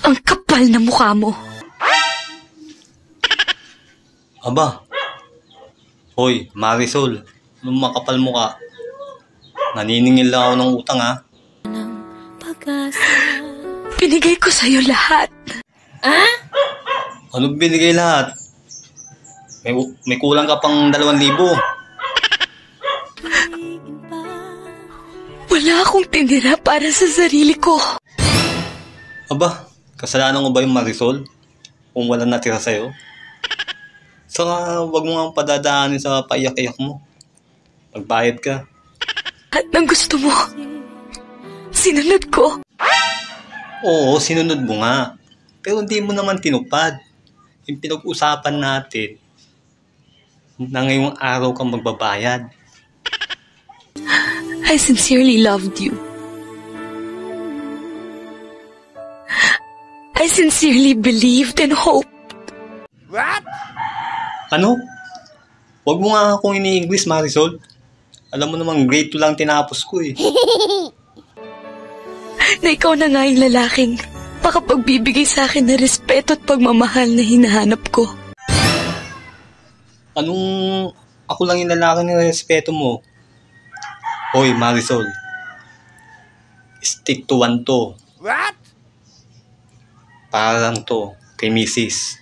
Ang kapal na mukha mo. Aba. Hoy, Marisol. Anong makapal mukha? Naniningil lang ako ng utang, ha? Binigay ko sa'yo lahat. Anong binigay lahat? May kulang ka pang 2,000. Wala akong tinira para sa sarili ko. Aba, kasalanan ko ba yung Marisol? Kung wala natira sa'yo? Saka wag mo nga padadaanin sa paiyak-iyak mo. Magbayad ka. At nang gusto mo, sinunod ko. Oo, sinunod mo nga. Pero hindi mo naman tinupad. Yung pinag-usapan natin na ngayong araw kang magbabayad. I sincerely loved you. I sincerely believed and hoped. What? Ano? Wag mo nga akong ini-English, Marisol. Alam mo namang grade 2 lang tinapos ko eh. Na ikaw na nga yung lalaking makapagbibigay sa akin na respeto at pagmamahal na hinahanap ko. Anong ako lang yung lalaki ng respeto mo? Hoy, Marisol. Stick to one to. What? Para lang to kay Mrs.